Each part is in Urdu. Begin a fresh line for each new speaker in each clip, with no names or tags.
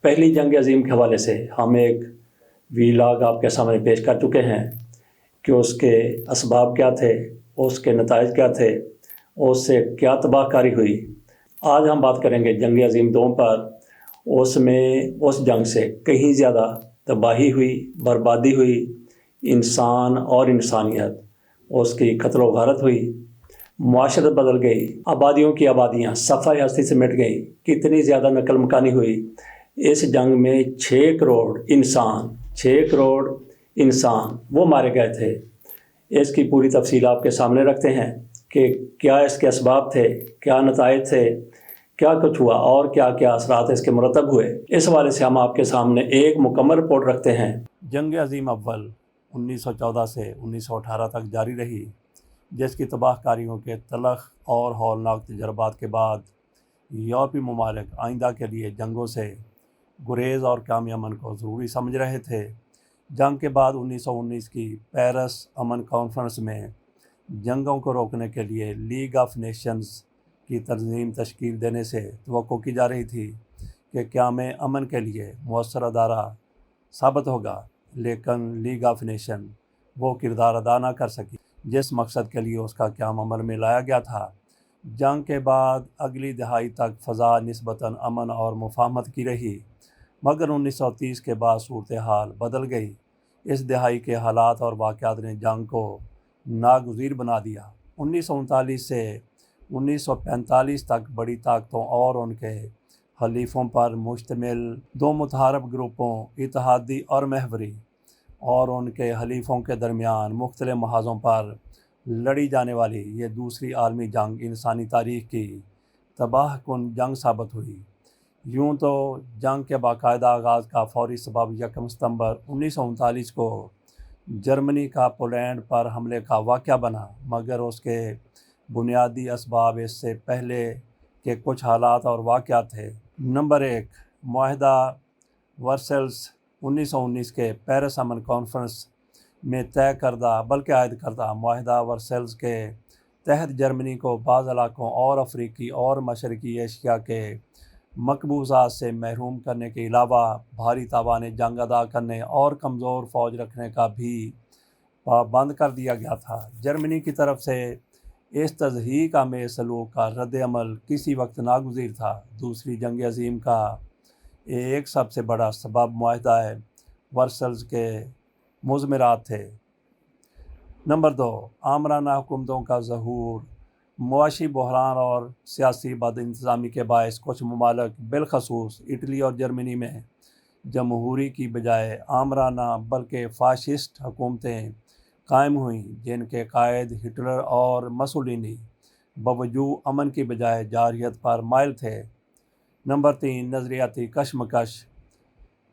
پہلی جنگ عظیم کے حوالے سے ہم ایک ویلاگ آپ کے سامنے پیش کر چکے ہیں کہ اس کے اسباب کیا تھے، اس کے نتائج کیا تھے، اس سے کیا تباہ کاری ہوئی۔ آج ہم بات کریں گے جنگ عظیم دوم پر۔ اس میں اس جنگ سے کہیں زیادہ تباہی ہوئی، بربادی ہوئی، انسان اور انسانیت اس کی قتل و غارت ہوئی، معاشرت بدل گئی، آبادیوں کی آبادیاں صفحہ ہستی سے مٹ گئیں، کتنی زیادہ نقل مکانی ہوئی۔ اس جنگ میں 6 کروڑ انسان وہ مارے گئے تھے۔ اس کی پوری تفصیل آپ کے سامنے رکھتے ہیں کہ کیا اس کے اسباب تھے، کیا نتائج تھے، کیا کچھ ہوا اور کیا کیا اثرات اس کے مرتب ہوئے۔ اس حوالے سے ہم آپ کے سامنے ایک مکمل رپورٹ رکھتے ہیں۔
جنگ عظیم اول 1914 سے 1918 تک جاری رہی، جس کی تباہ کاریوں کے تلخ اور ہولناک تجربات کے بعد یورپی ممالک آئندہ کے لیے جنگوں سے گریز اور قیام امن کو ضروری سمجھ رہے تھے۔ جنگ کے بعد 1919 کی پیرس امن کانفرنس میں جنگوں کو روکنے کے لیے لیگ آف نیشنز کی تنظیم تشکیل دینے سے توقع کی جا رہی تھی کہ قیام امن کے لیے مؤثر ادارہ ثابت ہوگا، لیکن لیگ آف نیشن وہ کردار ادا نہ کر سکی جس مقصد کے لیے اس کا قیام عمل میں لایا گیا تھا۔ جنگ کے بعد اگلی دہائی تک فضا نسبتاً امن اور مفاہمت کی رہی، مگر 1930 کے بعد صورتحال بدل گئی۔ اس دہائی کے حالات اور واقعات نے جنگ کو ناگزیر بنا دیا۔ 1939 سے 1945 تک بڑی طاقتوں اور ان کے حلیفوں پر مشتمل دو متحارب گروپوں اتحادی اور محوری اور ان کے حلیفوں کے درمیان مختلف محاذوں پر لڑی جانے والی یہ دوسری عالمی جنگ انسانی تاریخ کی تباہ کن جنگ ثابت ہوئی۔ یوں تو جنگ کے باقاعدہ آغاز کا فوری سبب 1 ستمبر 1939 کو جرمنی کا پولینڈ پر حملے کا واقعہ بنا، مگر اس کے بنیادی اسباب اس سے پہلے کے کچھ حالات اور واقعات تھے۔ نمبر 1، معاہدہ ورسائلز 1919 کے پیرس امن کانفرنس میں طے کردہ بلکہ عائد کردہ معاہدہ ورسائلز کے تحت جرمنی کو بعض علاقوں اور افریقی اور مشرقی ایشیا کے مقبوضات سے محروم کرنے کے علاوہ بھاری تاوان جنگ ادا کرنے اور کمزور فوج رکھنے کا بھی پابند کر دیا گیا تھا۔ جرمنی کی طرف سے اس تضحیک آمیز سلوک کا رد عمل کسی وقت ناگزیر تھا۔ دوسری جنگ عظیم کا ایک سب سے بڑا سبب معاہدہ ورسائلز کے مضمرات تھے۔ نمبر 2، آمرانہ حکومتوں کا ظہور۔ معاشی بحران اور سیاسی بد انتظامی کے باعث کچھ ممالک بالخصوص اٹلی اور جرمنی میں جمہوری کی بجائے آمرانہ بلکہ فاشسٹ حکومتیں قائم ہوئیں، جن کے قائد ہٹلر اور مسولینی باوجود امن کی بجائے جارحیت پر مائل تھے۔ نمبر 3، نظریاتی کشمکش۔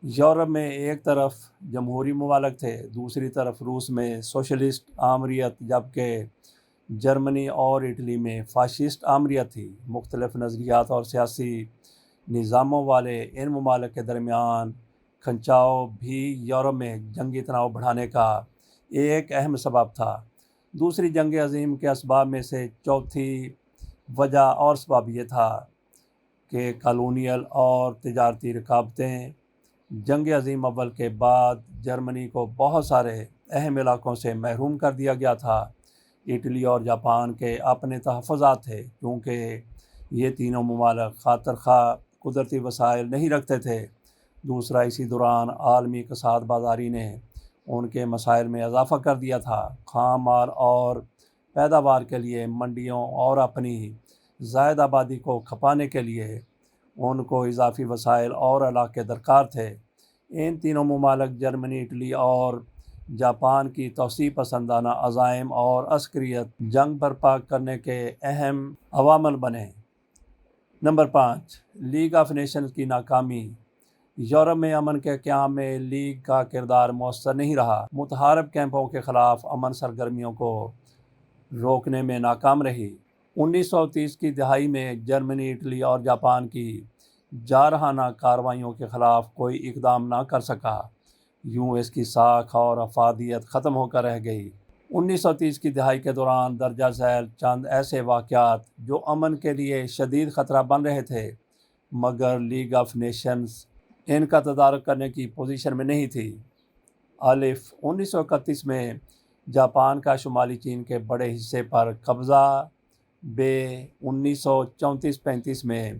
یورپ میں ایک طرف جمہوری ممالک تھے، دوسری طرف روس میں سوشلسٹ آمریت، جبکہ جرمنی اور اٹلی میں فاشسٹ آمریت تھی۔ مختلف نظریات اور سیاسی نظاموں والے ان ممالک کے درمیان کھنچاؤ بھی یورپ میں جنگی تناؤ بڑھانے کا ایک اہم سبب تھا۔ دوسری جنگ عظیم کے اسباب میں سے چوتھی وجہ اور سبب یہ تھا کہ کالونیل اور تجارتی رکاوٹیں۔ جنگ عظیم اول کے بعد جرمنی کو بہت سارے اہم علاقوں سے محروم کر دیا گیا تھا۔ اٹلی اور جاپان کے اپنے تحفظات تھے، کیونکہ یہ تینوں ممالک خاطر خواہ قدرتی وسائل نہیں رکھتے تھے۔ دوسرا، اسی دوران عالمی اقتصاد بازاری نے ان کے مسائل میں اضافہ کر دیا تھا۔ خام مال اور پیداوار کے لیے منڈیوں اور اپنی زائد آبادی کو کھپانے کے لیے ان کو اضافی وسائل اور علاقے درکار تھے۔ ان تینوں ممالک جرمنی، اٹلی اور جاپان کی توسیع پسندانہ عزائم اور عسکریت جنگ برپا کرنے کے اہم عوامل بنے۔ نمبر 5، لیگ آف نیشنز کی ناکامی۔ یورپ میں امن کے قیام میں لیگ کا کردار مؤثر نہیں رہا۔ متحارب کیمپوں کے خلاف امن سرگرمیوں کو روکنے میں ناکام رہی۔ 1930 کی دہائی میں جرمنی، اٹلی اور جاپان کی جارحانہ کارروائیوں کے خلاف کوئی اقدام نہ کر سکا۔ یوں اس کی ساکھ اور افادیت ختم ہو کر رہ گئی۔ 1930 کی دہائی کے دوران درجہ ذیل چند ایسے واقعات جو امن کے لیے شدید خطرہ بن رہے تھے، مگر لیگ آف نیشنز ان کا تدارک کرنے کی پوزیشن میں نہیں تھی۔ الف 1931 میں جاپان کا شمالی چین کے بڑے حصے پر قبضہ، بے 1934-35 میں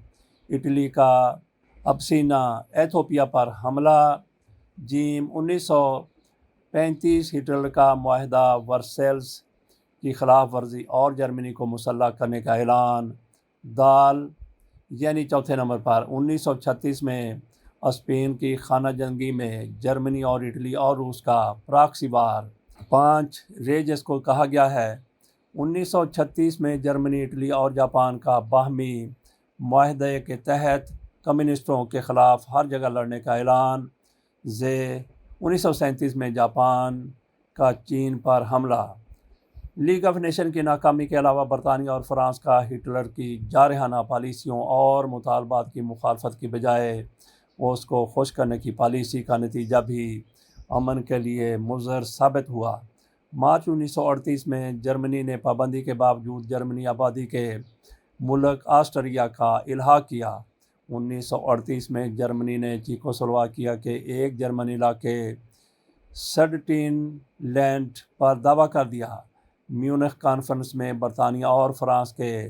اٹلی کا ابسینا ایتھوپیا پر حملہ، جیم 1935 ہٹلر کا معاہدہ ورسیلز کی خلاف ورزی اور جرمنی کو مسلح کرنے کا اعلان، دال یعنی چوتھے نمبر پر 1936 میں اسپین کی خانہ جنگی میں جرمنی اور اٹلی اور روس کا پراکسی وار، 5 رے جس کو کہا گیا ہے، 1936 میں جرمنی، اٹلی اور جاپان کا باہمی معاہدے کے تحت کمیونسٹوں کے خلاف ہر جگہ لڑنے کا اعلان، 1937 میں جاپان کا چین پر حملہ۔ لیگ آف نیشن کی ناکامی کے علاوہ برطانیہ اور فرانس کا ہٹلر کی جارحانہ پالیسیوں اور مطالبات کی مخالفت کی بجائے اس کو خوش کرنے کی پالیسی کا نتیجہ بھی امن کے لیے مضر ثابت ہوا۔ مارچ 1938 میں جرمنی نے پابندی کے باوجود جرمنی آبادی کے ملک آسٹریا کا الحاق کیا۔ 1938 میں جرمنی نے چیکوسلواکیہ کے ایک جرمن علاقے سڈٹین لینڈ پر دعویٰ کر دیا۔ میونخ کانفرنس میں برطانیہ اور فرانس کے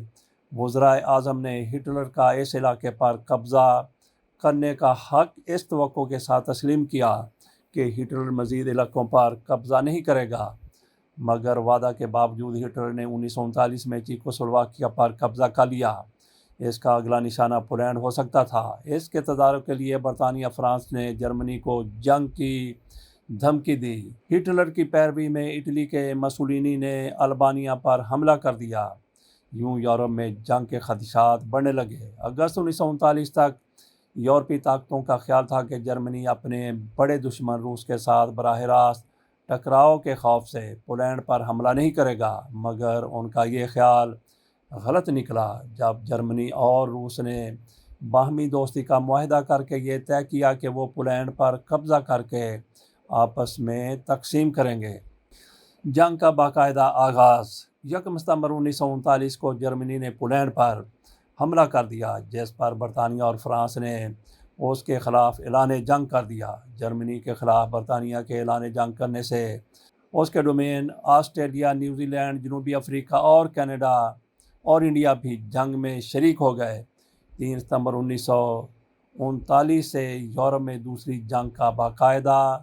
وزرائے اعظم نے ہٹلر کا اس علاقے پر قبضہ کرنے کا حق اس توقع کے ساتھ تسلیم کیا کہ ہٹلر مزید علاقوں پر قبضہ نہیں کرے گا، مگر وعدہ کے باوجود ہٹلر نے 1939 میں چیکوسلواکیہ پر قبضہ کر لیا۔ اس کا اگلا نشانہ پولینڈ ہو سکتا تھا۔ اس کے تدارک کے لیے برطانیہ فرانس نے جرمنی کو جنگ کی دھمکی دی۔ ہٹلر کی پیروی میں اٹلی کے مسولینی نے البانیہ پر حملہ کر دیا۔ یوں یورپ میں جنگ کے خدشات بڑھنے لگے۔ اگست 1939 تک یورپی طاقتوں کا خیال تھا کہ جرمنی اپنے بڑے دشمن روس کے ساتھ براہ راست ٹکراؤ کے خوف سے پولینڈ پر حملہ نہیں کرے گا، مگر ان کا یہ خیال غلط نکلا جب جرمنی اور روس نے باہمی دوستی کا معاہدہ کر کے یہ طے کیا کہ وہ پولینڈ پر قبضہ کر کے آپس میں تقسیم کریں گے۔ جنگ کا باقاعدہ آغاز، 1 ستمبر 1939 کو جرمنی نے پولینڈ پر حملہ کر دیا، جس پر برطانیہ اور فرانس نے اس کے خلاف اعلان جنگ کر دیا۔ جرمنی کے خلاف برطانیہ کے اعلان جنگ کرنے سے اس کے ڈومین آسٹریلیا، نیوزی لینڈ، جنوبی افریقہ اور کینیڈا اور انڈیا بھی جنگ میں شریک ہو گئے۔ 3 ستمبر 1939 سے یورپ میں دوسری جنگ کا باقاعدہ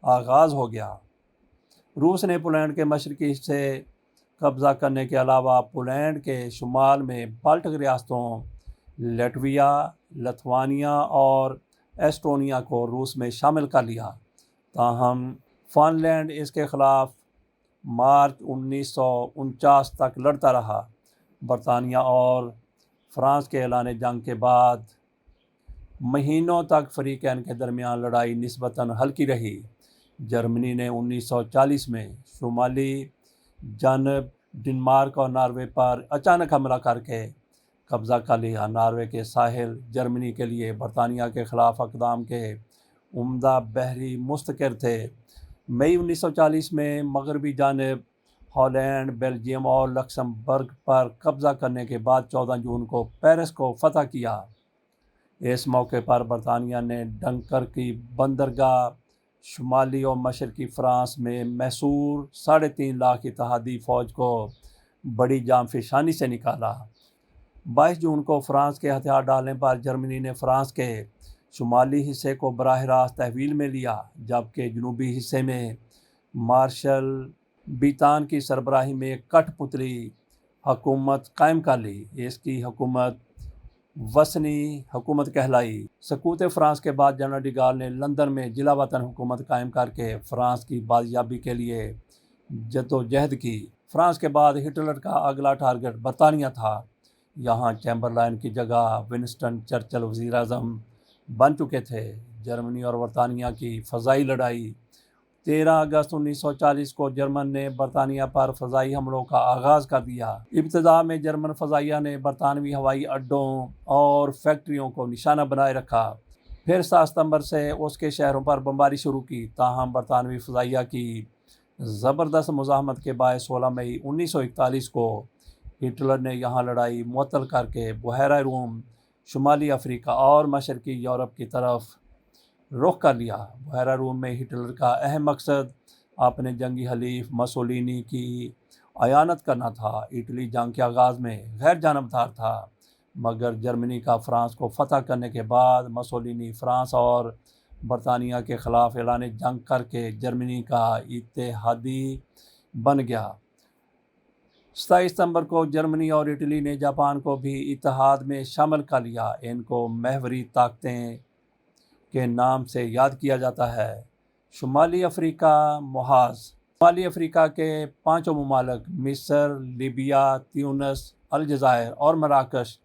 آغاز ہو گیا۔ روس نے پولینڈ کے مشرقی حصے قبضہ کرنے کے علاوہ پولینڈ کے شمال میں بالٹک ریاستوں لٹویا، لتھوانیا اور ایسٹونیا کو روس میں شامل کر لیا۔ تاہم فن لینڈ اس کے خلاف مارچ 1949 تک لڑتا رہا۔ برطانیہ اور فرانس کے اعلان جنگ کے بعد مہینوں تک فریقین کے درمیان لڑائی نسبتاً ہلکی رہی۔ جرمنی نے 1940 میں شمالی جانب ڈنمارک اور ناروے پر اچانک حملہ کر کے قبضہ کر لیا۔ ناروے کے ساحل جرمنی کے لیے برطانیہ کے خلاف اقدام کے عمدہ بحری مستقر تھے۔ مئی 1940 میں مغربی جانب ہالینڈ، بیلجیم اور لکسمبرگ پر قبضہ کرنے کے بعد 14 جون کو پیرس کو فتح کیا۔ اس موقع پر برطانیہ نے ڈنکرک بندرگاہ شمالی اور مشرقی فرانس میں محصور 3.5 لاکھ اتحادی فوج کو بڑی جان فشانی سے نکالا۔ 22 جون کو فرانس کے ہتھیار ڈالنے پر جرمنی نے فرانس کے شمالی حصے کو براہ راست تحویل میں لیا، جبکہ جنوبی حصے میں مارشل بیتان کی سربراہی میں ایک کٹھ پتلی حکومت قائم کر لی۔ اس کی حکومت وطنی حکومت کہلائی۔ سقوط فرانس کے بعد جنرل ڈی گال نے لندن میں جلا وطن حکومت قائم کر کے فرانس کی بازیابی کے لیے جدوجہد کی۔ فرانس کے بعد ہٹلر کا اگلا ٹارگٹ برطانیہ تھا۔ یہاں چیمبرلین کی جگہ ونسٹن چرچل وزیر اعظم بن چکے تھے۔ جرمنی اور برطانیہ کی فضائی لڑائی، 13 اگست 1940 کو جرمن نے برطانیہ پر فضائی حملوں کا آغاز کر دیا۔ ابتدا میں جرمن فضائیہ نے برطانوی ہوائی اڈوں اور فیکٹریوں کو نشانہ بنائے رکھا، پھر 7 ستمبر سے اس کے شہروں پر بمباری شروع کی۔ تاہم برطانوی فضائیہ کی زبردست مزاحمت کے باعث 16 مئی 1941 کو ہٹلر نے یہاں لڑائی معطل کر کے بحیرہ روم، شمالی افریقہ اور مشرقی یورپ کی طرف رخ کر لیا۔ بحیرہ روم میں ہٹلر کا اہم مقصد اپنے جنگی حلیف مسولینی کی اعانت کرنا تھا۔ اٹلی جنگ کے آغاز میں غیر جانبدار تھا، مگر جرمنی کا فرانس کو فتح کرنے کے بعد مسولینی فرانس اور برطانیہ کے خلاف اعلان جنگ کر کے جرمنی کا اتحادی بن گیا۔ 27 ستمبر کو جرمنی اور اٹلی نے جاپان کو بھی اتحاد میں شامل کر لیا۔ ان کو محوری طاقتیں کے نام سے یاد کیا جاتا ہے۔ شمالی افریقہ محاذ۔ شمالی افریقہ کے 5 ممالک مصر، لیبیا، تیونس، الجزائر اور مراکش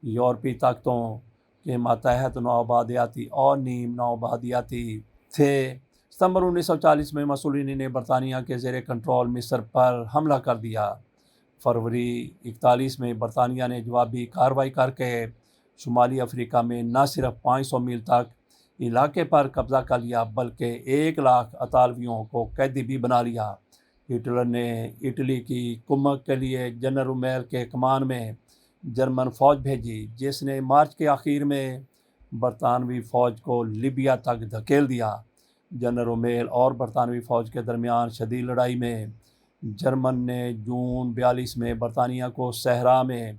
یورپی طاقتوں کے ماتحت نوآبادیاتی اور نیم نوآبادیاتی تھے۔ ستمبر 1940 میں مسولینی نے برطانیہ کے زیر کنٹرول مصر پر حملہ کر دیا۔ فروری 41 میں برطانیہ نے جوابی کارروائی کر کے شمالی افریقہ میں نہ صرف 500 میل تک علاقے پر قبضہ کر لیا بلکہ 1 لاکھ اطالویوں کو قیدی بھی بنا لیا۔ ہٹلر نے اٹلی کی کمک کے لیے جنرل رومیل کے کمان میں جرمن فوج بھیجی، جس نے مارچ کے آخر میں برطانوی فوج کو لیبیا تک دھکیل دیا۔ جنرل رومیل اور برطانوی فوج کے درمیان شدید لڑائی میں جرمن نے جون 42 میں برطانیہ کو صحرا میں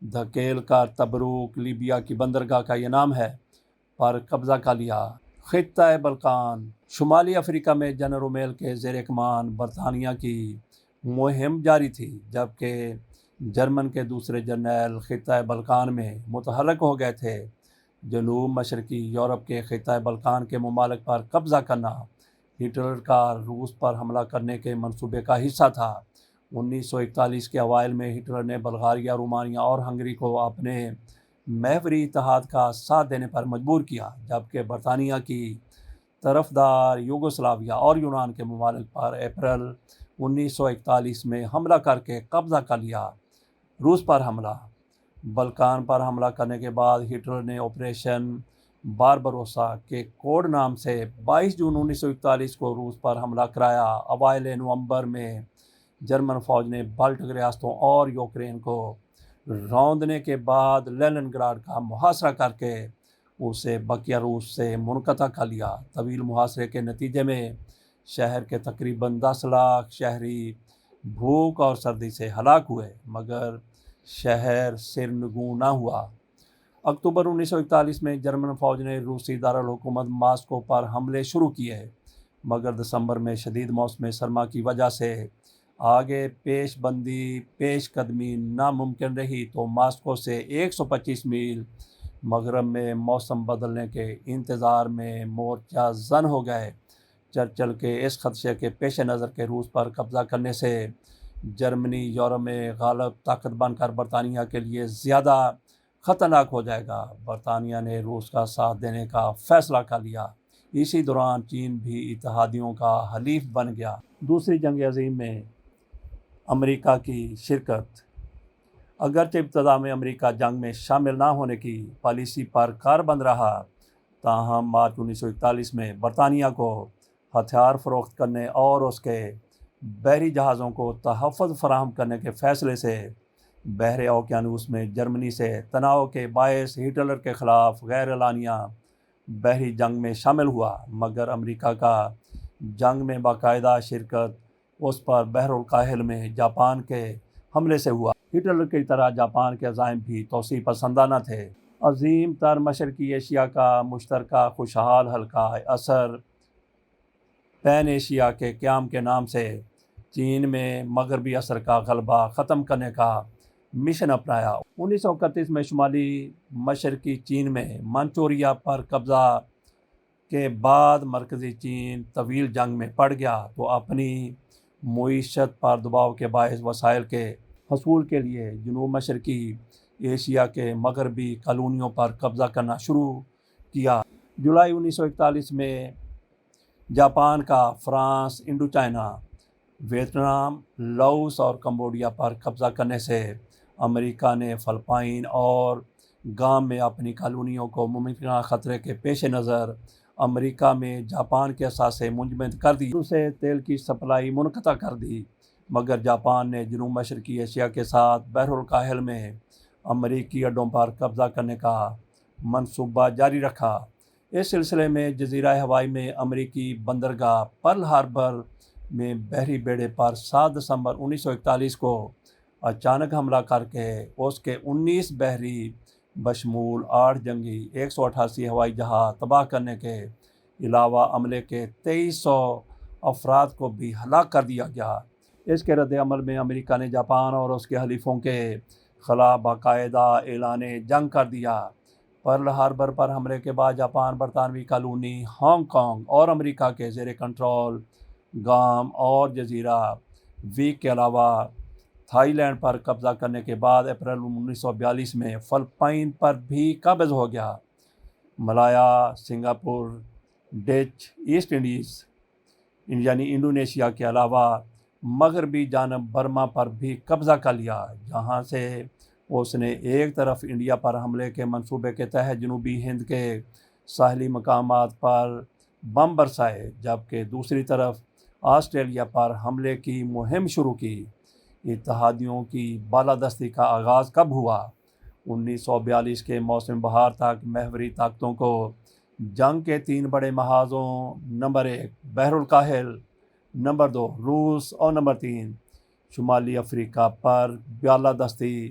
دھکیل کر تبروک، لیبیا کی بندرگاہ کا یہ نام ہے، پر قبضہ کر لیا۔ خطہ بلقان۔ شمالی افریقہ میں جنرل رومیل کے زیر کمان برطانیہ کی مہم جاری تھی، جبکہ جرمن کے دوسرے جرنیل خطہ بلقان میں متحرک ہو گئے تھے۔ جنوب مشرقی یورپ کے خطہ بلقان کے ممالک پر قبضہ کرنا ہٹلر کا روس پر حملہ کرنے کے منصوبے کا حصہ تھا۔ 1941 کے اوائل میں ہٹلر نے بلغاریہ، رومانیہ اور ہنگری کو اپنے محوری اتحاد کا ساتھ دینے پر مجبور کیا، جبکہ برطانیہ کی طرفدار یوگوسلاویہ اور یونان کے ممالک پر اپریل 1941 میں حملہ کر کے قبضہ کر لیا۔ روس پر حملہ۔ بلقان پر حملہ کرنے کے بعد ہٹلر نے آپریشن باربروسا کے کوڈ نام سے 22 جون 1941 کو روس پر حملہ کرایا۔ اوائل نومبر میں جرمن فوج نے بالٹک ریاستوں اور یوکرین کو روندنے کے بعد لینن گراڈ کا محاصرہ کر کے اسے بقیہ روس سے منقطع کر لیا۔ طویل محاصرے کے نتیجے میں شہر کے تقریباً 10 لاکھ شہری بھوک اور سردی سے ہلاک ہوئے، مگر شہر سرنگوں نہ ہوا۔ اکتوبر 1941 میں جرمن فوج نے روسی دارالحکومت ماسکو پر حملے شروع کیے، مگر دسمبر میں شدید موسم سرما کی وجہ سے آگے پیش قدمی ناممکن رہی تو ماسکو سے 125 میل مغرب میں موسم بدلنے کے انتظار میں مورچہ زن ہو گئے۔ چرچل کے اس خدشے کے پیش نظر کے روس پر قبضہ کرنے سے جرمنی یورپ میں غالب طاقت بن کر برطانیہ کے لیے زیادہ خطرناک ہو جائے گا، برطانیہ نے روس کا ساتھ دینے کا فیصلہ کر لیا۔ اسی دوران چین بھی اتحادیوں کا حلیف بن گیا۔ دوسری جنگ عظیم میں امریکہ کی شرکت۔ اگرچہ ابتدا میں امریکہ جنگ میں شامل نہ ہونے کی پالیسی پر کاربند رہا، تاہم مارچ 1941 میں برطانیہ کو ہتھیار فروخت کرنے اور اس کے بحری جہازوں کو تحفظ فراہم کرنے کے فیصلے سے بحر اوقیانوس میں جرمنی سے تناؤ کے باعث ہٹلر کے خلاف غیر اعلانیہ بحری جنگ میں شامل ہوا، مگر امریکہ کا جنگ میں باقاعدہ شرکت اس پر بحر الکاہل میں جاپان کے حملے سے ہوا۔ ہٹلر کی طرح جاپان کے عزائم بھی توسیع پسندانہ تھے۔ عظیم تر مشرقی ایشیا کا مشترکہ خوشحال حلقہ اثر پین ایشیا کے قیام کے نام سے چین میں مغربی اثر کا غلبہ ختم کرنے کا مشن اپنایا۔ 1931 میں شمالی مشرقی چین میں منچوریا پر قبضہ کے بعد مرکزی چین طویل جنگ میں پڑ گیا تو اپنی معیشت پر دباؤ کے باعث وسائل کے حصول کے لیے جنوب مشرقی ایشیا کے مغربی کالونیوں پر قبضہ کرنا شروع کیا۔ جولائی 1941 میں جاپان کا France, Indochina, Vietnam, Laos اور کمبوڈیا پر قبضہ کرنے سے امریکہ نے فلپائن اور گام میں اپنی کالونیوں کو ممکنہ خطرے کے پیش نظر امریکہ میں جاپان کے اثاثے منجمد کر دی، اسے تیل کی سپلائی منقطع کر دی، مگر جاپان نے جنوب مشرقی ایشیا کے ساتھ بحر الکاہل میں امریکی اڈوں پر قبضہ کرنے کا منصوبہ جاری رکھا۔ اس سلسلے میں جزیرہ ہوائی میں امریکی بندرگاہ پرل ہاربر میں بحری بیڑے پر 7 دسمبر 1941 کو اچانک حملہ کر کے اس کے 19 بحری بشمول 8 جنگی 188 ہوائی جہاز تباہ کرنے کے علاوہ عملے کے 2300 افراد کو بھی ہلاک کر دیا گیا۔ اس کے رد عمل میں امریکہ نے جاپان اور اس کے حلیفوں کے خلاف باقاعدہ اعلان جنگ کر دیا۔ پرل ہاربر پر حملے کے بعد جاپان برطانوی کالونی ہانگ کانگ اور امریکہ کے زیر کنٹرول گام اور جزیرہ ویک کے علاوہ تھائی لینڈ پر قبضہ کرنے کے بعد اپریل 1942 میں فلپائن پر بھی قابض ہو گیا۔ ملایا، سنگاپور، ڈچ ایسٹ انڈیز یعنی انڈونیشیا کے علاوہ مغربی جانب برما پر بھی قبضہ کر لیا، جہاں سے اس نے ایک طرف انڈیا پر حملے کے منصوبے کے تحت جنوبی ہند کے ساحلی مقامات پر بم برسائے، جبکہ دوسری طرف آسٹریلیا پر حملے کی مہم شروع کی۔ اتحادیوں کی بالادستی کا آغاز کب ہوا؟ 1942 کے موسم بہار تک محوری طاقتوں کو جنگ کے 3 بڑے محاذوں نمبر 1 بحر الکاہل، نمبر 2 روس اور نمبر 3 شمالی افریقہ پر بالادستی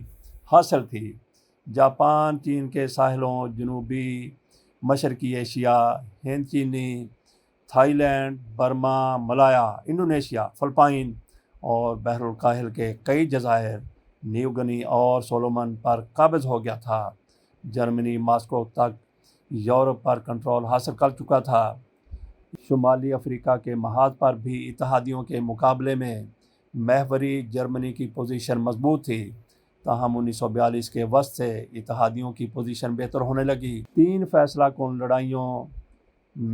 حاصل تھی۔ جاپان، چین کے ساحلوں، جنوبی مشرقی ایشیا، ہند چینی، تھائی لینڈ، برما، ملایا، انڈونیشیا، فلپائن اور بحر الکاہل کے کئی جزائر، نیو گنی اور سولومن پر قابض ہو گیا تھا۔ جرمنی ماسکو تک یورپ پر کنٹرول حاصل کر چکا تھا۔ شمالی افریقہ کے محاذ پر بھی اتحادیوں کے مقابلے میں محوری جرمنی کی پوزیشن مضبوط تھی، تاہم 1942 کے وسط سے اتحادیوں کی پوزیشن بہتر ہونے لگی۔ 3 فیصلہ کن لڑائیوں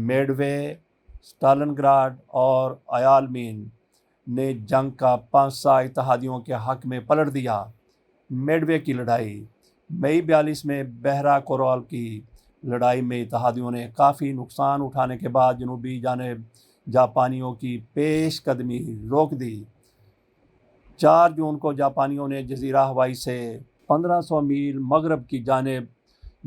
میڈوے، اسٹالنگراڈ اور ایالمین نے جنگ کا پانسہ اتحادیوں کے حق میں پلٹ دیا۔ میڈوے کی لڑائی مئی 42 میں بحیرہ کورال کی لڑائی میں اتحادیوں نے کافی نقصان اٹھانے کے بعد جنوبی جانب جاپانیوں کی پیش قدمی روک دی۔ 4 جون کو جاپانیوں نے جزیرہ ہوائی سے 1500 میل مغرب کی جانب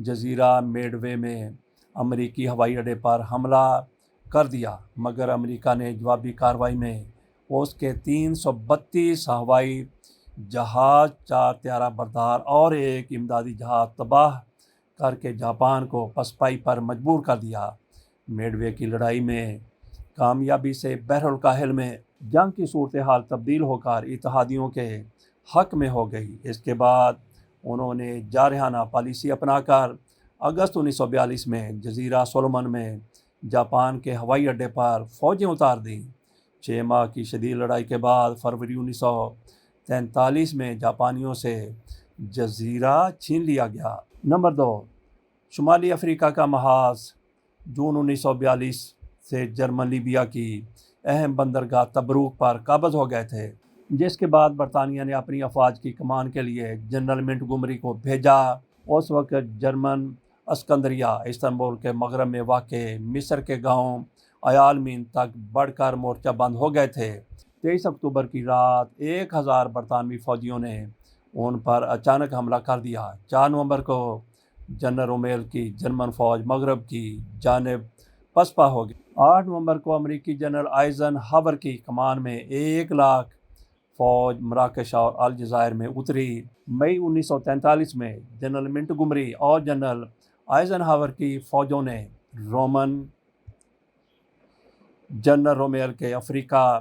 جزیرہ میڈوے میں امریکی ہوائی اڈے پر حملہ کر دیا، مگر امریکہ نے جوابی کارروائی میں اس کے 332 ہوائی جہاز، 4 طیارہ بردار اور 1 امدادی جہاز تباہ کر کے جاپان کو پسپائی پر مجبور کر دیا۔ میڈوے کی لڑائی میں کامیابی سے بحر الکاہل میں جنگ کی صورتحال تبدیل ہو کر اتحادیوں کے حق میں ہو گئی۔ اس کے بعد انہوں نے جارحانہ پالیسی اپنا کر اگست 1942 میں جزیرہ سولومن میں جاپان کے ہوائی اڈے پر فوجیں اتار دیں۔ 6 ماہ کی شدید لڑائی کے بعد فروری 1943 میں جاپانیوں سے جزیرہ چھین لیا گیا۔ نمبر 2 شمالی افریقہ کا محاذ۔ جون 1942 سے جرمن لیبیا کی اہم بندرگاہ تبروک پر قابض ہو گئے تھے، جس کے بعد برطانیہ نے اپنی افواج کی کمان کے لیے جنرل منٹگومری کو بھیجا۔ اس وقت جرمن اسکندریہ استنبول کے مغرب میں واقع مصر کے گاؤں ایالمین تک بڑھ کر مورچہ بند ہو گئے تھے۔ 23 اکتوبر کی رات 1000 برطانوی فوجیوں نے ان پر اچانک حملہ کر دیا۔ 4 نومبر کو جنرل رومیل کی جرمن فوج مغرب کی جانب پسپا ہو گئی۔ 8 نومبر کو امریکی جنرل آئزن ہاور کی کمان میں 1,00,000 فوج مراکش اور الجزائر میں اتری۔ مئی 1943 میں جنرل منٹگومری اور جنرل آئزن ہاور کی فوجوں نے جنرل رومیل کے افریقہ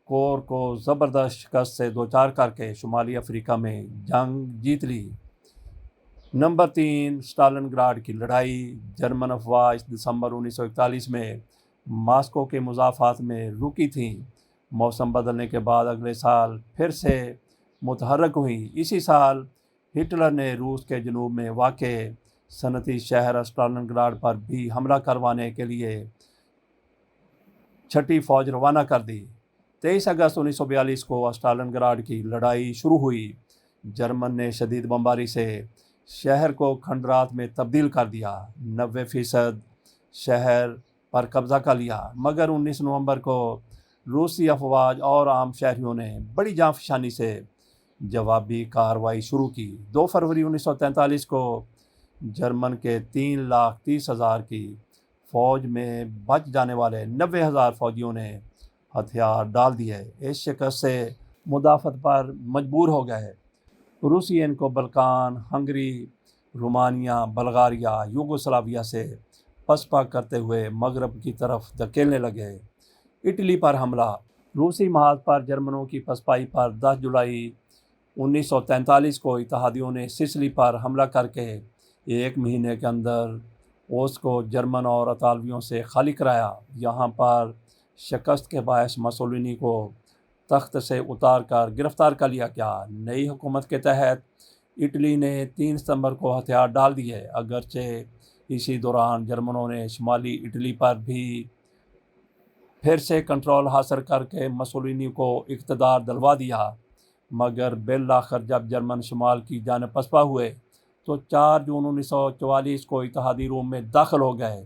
کور کو زبردست شکست سے دوچار کر کے شمالی افریقہ میں جنگ جیت لی۔ نمبر 3 اسٹالنگراڈ کی لڑائی۔ جرمن افواج دسمبر 1941 میں ماسکو کے مضافات میں رکی تھیں۔ موسم بدلنے کے بعد اگلے سال پھر سے متحرک ہوئیں۔ اسی سال ہٹلر نے روس کے جنوب میں واقع صنعتی شہر اسٹالنگراڈ پر بھی حملہ کروانے کے لیے 6ٹی فوج روانہ کر دی۔ 23 اگست 1942 کو اسٹالنگراڈ کی لڑائی شروع ہوئی۔ جرمن نے شدید بمباری سے شہر کو کھنڈرات میں تبدیل کر دیا، 90% شہر پر قبضہ کر لیا، مگر 19 نومبر کو روسی افواج اور عام شہریوں نے بڑی جانفشانی سے جوابی کارروائی شروع کی۔ 2 فروری 1943 کو جرمن کے 3,30,000 کی فوج میں بچ جانے والے 90,000 فوجیوں نے ہتھیار ڈال دیے۔ اس شکست سے مدافعت پر مجبور ہو گئے۔ روسی ان کو بلکان، ہنگری، رومانیہ، بلغاریہ، یوگوسلاویہ سے پسپا کرتے ہوئے مغرب کی طرف دھکیلنے لگے۔ اٹلی پر حملہ۔ روسی محاذ پر جرمنوں کی پسپائی پر 10 جولائی 1943 کو اتحادیوں نے سسلی پر حملہ کر کے 1 مہینے کے اندر اس کو جرمن اور اطالویوں سے خالی کرایا۔ یہاں پر شکست کے باعث مسولینی کو تخت سے اتار کر گرفتار کر لیا گیا۔ نئی حکومت کے تحت اٹلی نے 3 ستمبر کو ہتھیار ڈال دیے، اگرچہ اسی دوران جرمنوں نے شمالی اٹلی پر بھی پھر سے کنٹرول حاصل کر کے مسولینی کو اقتدار دلوا دیا، مگر بالآخر جب جرمن شمال کی جانب پسپا ہوئے تو 4 جون 1944 کو اتحادی روم میں داخل ہو گئے۔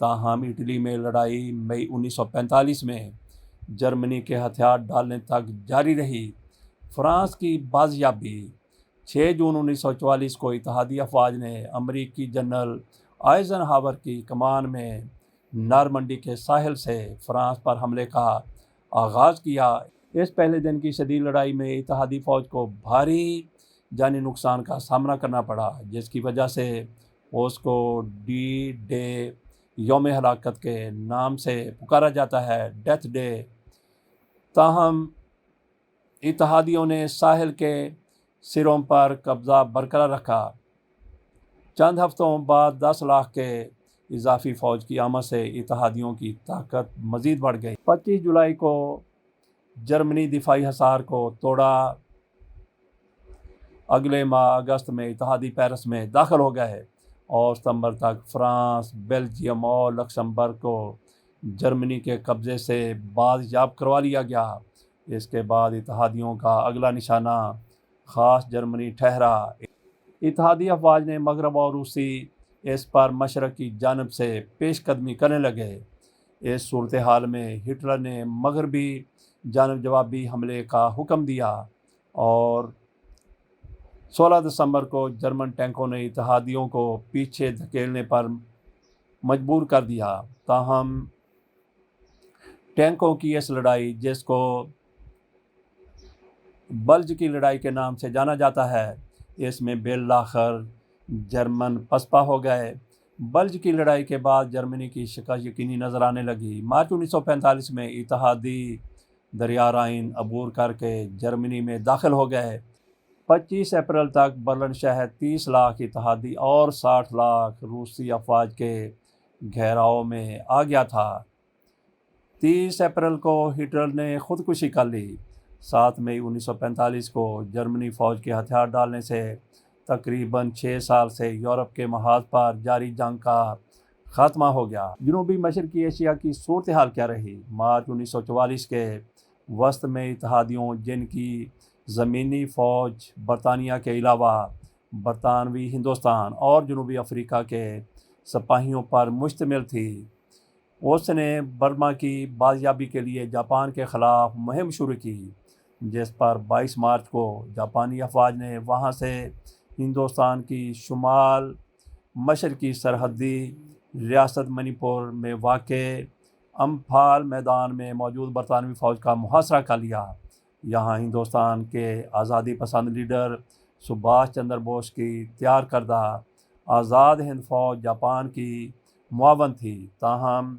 تاہم اٹلی میں لڑائی مئی 1945 میں جرمنی کے ہتھیار ڈالنے تک جاری رہی۔ فرانس کی بازیابی۔ 6 جون 1944 کو اتحادی افواج نے امریکی جنرل آئزن ہاور کی کمان میں نارمنڈی کے ساحل سے فرانس پر حملے کا آغاز کیا۔ اس پہلے دن کی شدید لڑائی میں اتحادی فوج کو بھاری جانی نقصان کا سامنا کرنا پڑا، جس کی وجہ سے اس کو ڈی ڈے، یوم ہلاکت کے نام سے پکارا جاتا ہے، ڈیتھ ڈے۔ تاہم اتحادیوں نے ساحل کے سروں پر قبضہ برقرار رکھا۔ چند ہفتوں بعد 10 لاکھ کے اضافی فوج کی آمد سے اتحادیوں کی طاقت مزید بڑھ گئی۔ 25 جولائی کو جرمنی دفاعی حصار کو توڑا۔ اگلے ماہ اگست میں اتحادی پیرس میں داخل ہو گئے اور ستمبر تک فرانس، بیلجیم اور لکسمبرگ کو جرمنی کے قبضے سے بازیاب کروا لیا گیا۔ اس کے بعد اتحادیوں کا اگلا نشانہ خاص جرمنی ٹھہرا۔ اتحادی افواج نے مغرب اور روسی اس پر مشرق کی جانب سے پیش قدمی کرنے لگے۔ اس صورتحال میں ہٹلر نے مغربی جانب جوابی حملے کا حکم دیا اور 16 دسمبر کو جرمن ٹینکوں نے اتحادیوں کو پیچھے دھکیلنے پر مجبور کر دیا۔ تاہم ٹینکوں کی اس لڑائی، جس کو بلج کی لڑائی کے نام سے جانا جاتا ہے، اس میں بالآخر جرمن پسپا ہو گئے۔ بلج کی لڑائی کے بعد جرمنی کی شکست یقینی نظر آنے لگی۔ مارچ 1945 میں اتحادی دریا رائن عبور کر کے جرمنی میں داخل ہو گئے۔ 25 اپریل تک برلن شہر 30 لاکھ اتحادی اور 60 لاکھ روسی افواج کے گھیراؤ میں آ گیا تھا۔ 30 اپریل کو ہٹلر نے خودکشی کر لی۔ 7 مئی 1945 کو جرمنی فوج کے ہتھیار ڈالنے سے تقریباً 6 سال سے یورپ کے محاذ پر جاری جنگ کا خاتمہ ہو گیا۔ جنوبی مشرقی ایشیا کی صورتحال کیا رہی؟ مارچ 1944 کے وسط میں اتحادیوں، جن کی زمینی فوج برطانیہ کے علاوہ برطانوی ہندوستان اور جنوبی افریقہ کے سپاہیوں پر مشتمل تھی، اس نے برما کی بازیابی کے لیے جاپان کے خلاف مہم شروع کی، جس پر 22 مارچ کو جاپانی افواج نے وہاں سے ہندوستان کی شمال مشرقی سرحدی ریاست منی پور میں واقع امپھال میدان میں موجود برطانوی فوج کا محاصرہ کر لیا۔ یہاں ہندوستان کے آزادی پسند لیڈر سبھاش چندر بوس کی تیار کردہ آزاد ہند فوج جاپان کی معاون تھی۔ تاہم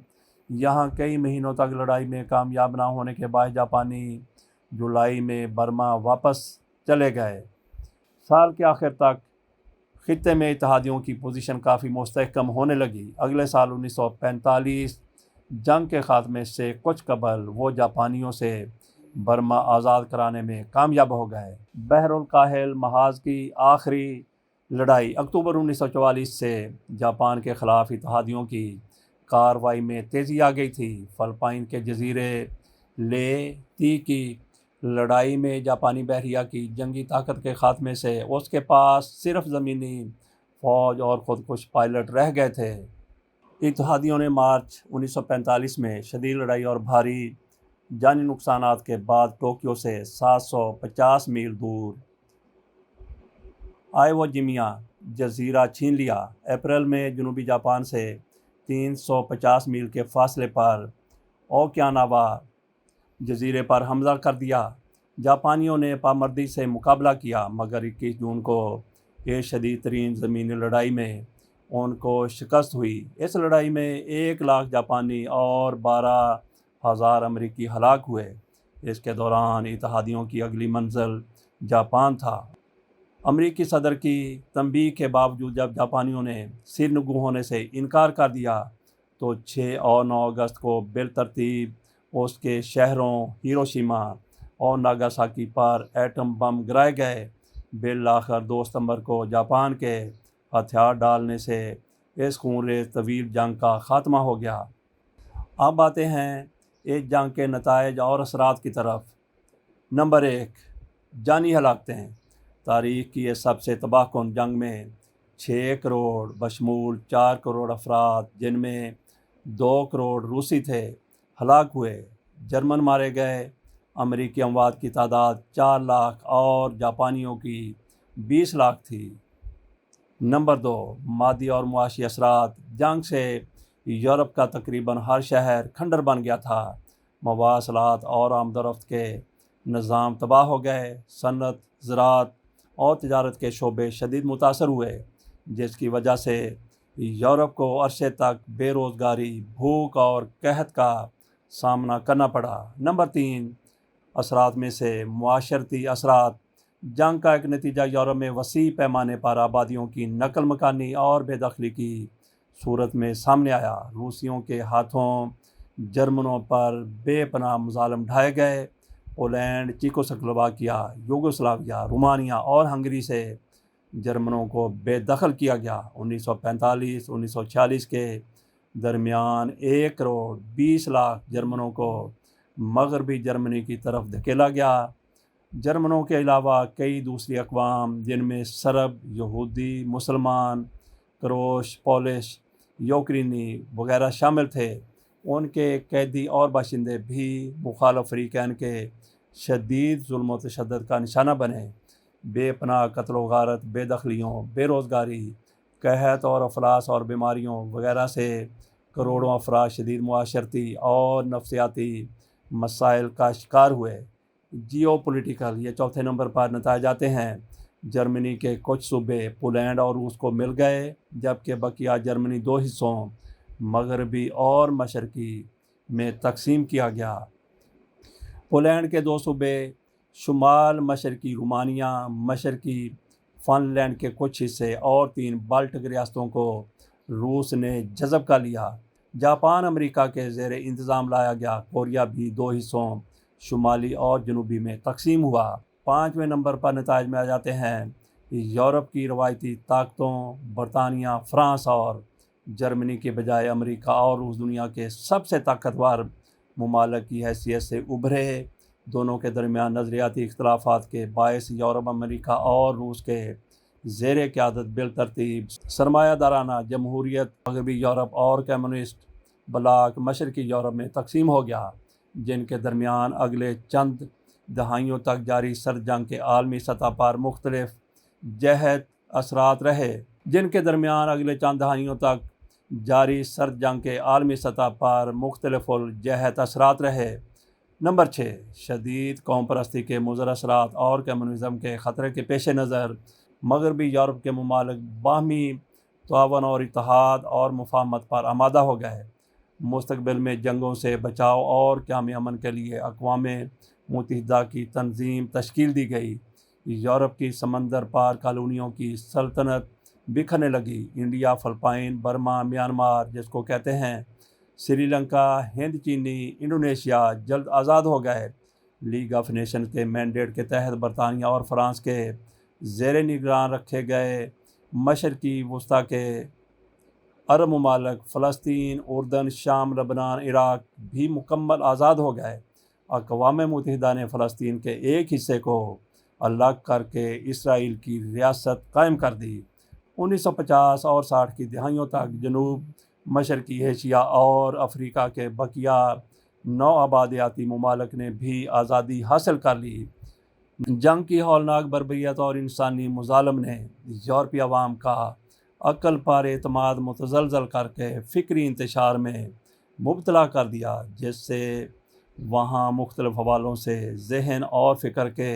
یہاں کئی مہینوں تک لڑائی میں کامیاب نہ ہونے کے باعث جاپانی جولائی میں برما واپس چلے گئے۔ سال کے آخر تک خطے میں اتحادیوں کی پوزیشن کافی مستحکم ہونے لگی۔ اگلے سال 1945 جنگ کے خاتمے سے کچھ قبل وہ جاپانیوں سے برما آزاد کرانے میں کامیاب ہو گئے۔ بحر الکاہل محاذ کی آخری لڑائی۔ اکتوبر 1944 سے جاپان کے خلاف اتحادیوں کی کارروائی میں تیزی آ گئی تھی۔ فلپائن کے جزیرے لے تی کی لڑائی میں جاپانی بحریہ کی جنگی طاقت کے خاتمے سے اس کے پاس صرف زمینی فوج اور خودکش پائلٹ رہ گئے تھے۔ اتحادیوں نے مارچ 1945 میں شدید لڑائی اور بھاری جانی نقصانات کے بعد ٹوکیو سے 750 میل دور آئیوو جیمیا جزیرہ چھین لیا۔ اپریل میں جنوبی جاپان سے 350 میل کے فاصلے پر اوکیناوا جزیرے پر حملہ کر دیا۔ جاپانیوں نے پامردی سے مقابلہ کیا، مگر 21 جون کو ایک شدید ترین زمینی لڑائی میں ان کو شکست ہوئی۔ اس لڑائی میں 1,00,000 جاپانی اور 12,000 امریکی ہلاک ہوئے۔ اس کے دوران اتحادیوں کی اگلی منزل جاپان تھا۔ امریکی صدر کی تنبیہ کے باوجود جب جاپانیوں نے سرنگو ہونے سے انکار کر دیا تو 6 اور 9 اگست کو بالترتیب اس کے شہروں ہیروشیما اور ناگاساکی پر ایٹم بم گرائے گئے۔ بالآخر 2 ستمبر کو جاپان کے ہتھیار ڈالنے سے اس خونریز طویل جنگ کا خاتمہ ہو گیا۔ اب آتے ہیں اس جنگ کے نتائج اور اثرات کی طرف۔ نمبر 1، جانی ہلاکتیں۔ تاریخ کی اس سب سے تباہ کن جنگ میں 6 کروڑ بشمول 4 کروڑ افراد، جن میں 2 کروڑ روسی تھے، ہلاک ہوئے۔ جرمن مارے گئے۔ امریکی اموات کی تعداد 4 لاکھ اور جاپانیوں کی 20 لاکھ تھی۔ نمبر 2، مادی اور معاشی اثرات۔ جنگ سے یورپ کا تقریباً ہر شہر کھنڈر بن گیا تھا۔ مواصلات اور آمد و رفت کے نظام تباہ ہو گئے۔ صنعت، زراعت اور تجارت کے شعبے شدید متاثر ہوئے، جس کی وجہ سے یورپ کو عرصے تک بے روزگاری، بھوک اور قحط کا سامنا کرنا پڑا۔ نمبر 3، اثرات میں سے معاشرتی اثرات۔ جنگ کا ایک نتیجہ یورپ میں وسیع پیمانے پر آبادیوں کی نقل مکانی اور بے دخلی کی صورت میں سامنے آیا۔ روسیوں کے ہاتھوں جرمنوں پر بے پناہ مظالم ڈھائے گئے۔ پولینڈ، چیکوسلوواکیا، یوگوسلاویا، رومانیہ اور ہنگری سے جرمنوں کو بے دخل کیا گیا۔ 1945-1946 کے درمیان 1 کروڑ 20 لاکھ جرمنوں کو مغربی جرمنی کی طرف دھکیلا گیا۔ جرمنوں کے علاوہ کئی دوسری اقوام، جن میں سرب، یہودی، مسلمان، کروش، پولش، یوکرینی وغیرہ شامل تھے، ان کے قیدی اور باشندے بھی مخالف فریقین کے شدید ظلم و تشدد کا نشانہ بنے۔ بے پناہ قتل و غارت، بے دخلیوں، بے روزگاری، قحط اور افلاس اور بیماریوں وغیرہ سے کروڑوں افراد شدید معاشرتی اور نفسیاتی مسائل کا شکار ہوئے۔ جیو پولیٹیکل، یہ 4تھے نمبر پر نتائج آتے ہیں۔ جرمنی کے کچھ صوبے پولینڈ اور روس کو مل گئے، جبکہ بقیہ جرمنی 2 حصوں، مغربی اور مشرقی میں تقسیم کیا گیا۔ پولینڈ کے 2 صوبے، شمال مشرقی رومانیہ، مشرقی فن لینڈ کے کچھ حصے اور 3 بالٹک ریاستوں کو روس نے جذب کر لیا۔ جاپان امریکہ کے زیر انتظام لایا گیا۔ کوریا بھی 2 حصوں، شمالی اور جنوبی میں تقسیم ہوا۔ 5ویں نمبر پر نتائج میں آ جاتے ہیں۔ یورپ کی روایتی طاقتوں برطانیہ، فرانس اور جرمنی کے بجائے امریکہ اور روس دنیا کے سب سے طاقتور ممالک کی حیثیت سے ابھرے۔ دونوں کے درمیان نظریاتی اختلافات کے باعث یورپ امریکہ اور روس کے زیر قیادت بالترتیب سرمایہ دارانہ جمہوریت مغربی یورپ اور کمیونسٹ بلاک مشرقی یورپ میں تقسیم ہو گیا، جن کے درمیان اگلے چند دہائیوں تک جاری سرد جنگ کے عالمی سطح پر مختلف جہت اثرات رہے۔ نمبر 6، شدید قوم پرستی کے مضر اثرات اور کمیونزم کے خطرے کے پیش نظر مغربی یورپ کے ممالک باہمی تعاون اور اتحاد اور مفاہمت پر آمادہ ہو گئے۔ مستقبل میں جنگوں سے بچاؤ اور قیام امن کے لیے اقوام متحدہ کی تنظیم تشکیل دی گئی۔ یورپ کی سمندر پار کالونیوں کی سلطنت بکھرنے لگی۔ انڈیا، فلپائن، برما، میانمار جس کو کہتے ہیں، سری لنکا، ہند چینی، انڈونیشیا جلد آزاد ہو گئے۔ لیگ آف نیشنز کے مینڈیٹ کے تحت برطانیہ اور فرانس کے زیر نگران رکھے گئے مشرقی وسطی کے عرب ممالک فلسطین، اردن، شام، لبنان، عراق بھی مکمل آزاد ہو گئے۔ اقوام متحدہ نے فلسطین کے ایک حصے کو الگ کر کے اسرائیل کی ریاست قائم کر دی۔ 1950 اور 60 کی دہائیوں تک جنوب مشرقی ایشیا اور افریقہ کے بقیہ نوآبادیاتی ممالک نے بھی آزادی حاصل کر لی۔ جنگ کی ہولناک بربریت اور انسانی مظالم نے یورپی عوام کا عقل پر اعتماد متزلزل کر کے فکری انتشار میں مبتلا کر دیا، جس سے وہاں مختلف حوالوں سے ذہن اور فکر کے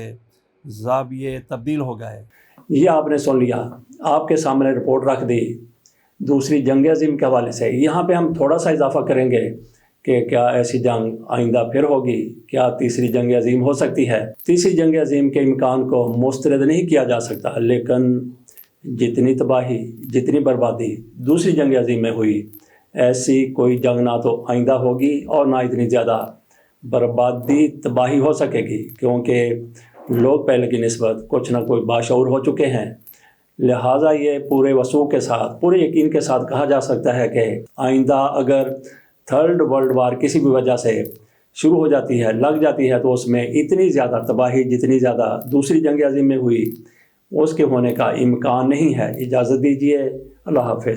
زاویے تبدیل ہو گئے۔
یہ آپ نے سن لیا، آپ کے سامنے رپورٹ رکھ دی دوسری جنگ عظیم کے حوالے سے۔ یہاں پہ ہم تھوڑا سا اضافہ کریں گے کہ کیا ایسی جنگ آئندہ پھر ہوگی، کیا تیسری جنگ عظیم ہو سکتی ہے۔ تیسری جنگ عظیم کے امکان کو مسترد نہیں کیا جا سکتا، لیکن جتنی تباہی، جتنی بربادی دوسری جنگ عظیم میں ہوئی، ایسی کوئی جنگ نہ تو آئندہ ہوگی اور نہ اتنی زیادہ بربادی تباہی ہو سکے گی، کیونکہ لوگ پہلے کی نسبت کچھ نہ کوئی باشعور ہو چکے ہیں۔ لہٰذا یہ پورے وثوق کے ساتھ، پورے یقین کے ساتھ کہا جا سکتا ہے کہ آئندہ اگر تھرڈ ورلڈ وار کسی بھی وجہ سے شروع ہو جاتی ہے، لگ جاتی ہے، تو اس میں اتنی زیادہ تباہی جتنی زیادہ دوسری جنگ عظیم میں ہوئی، اس کے ہونے کا امکان نہیں ہے۔ اجازت دیجیے، اللہ حافظ۔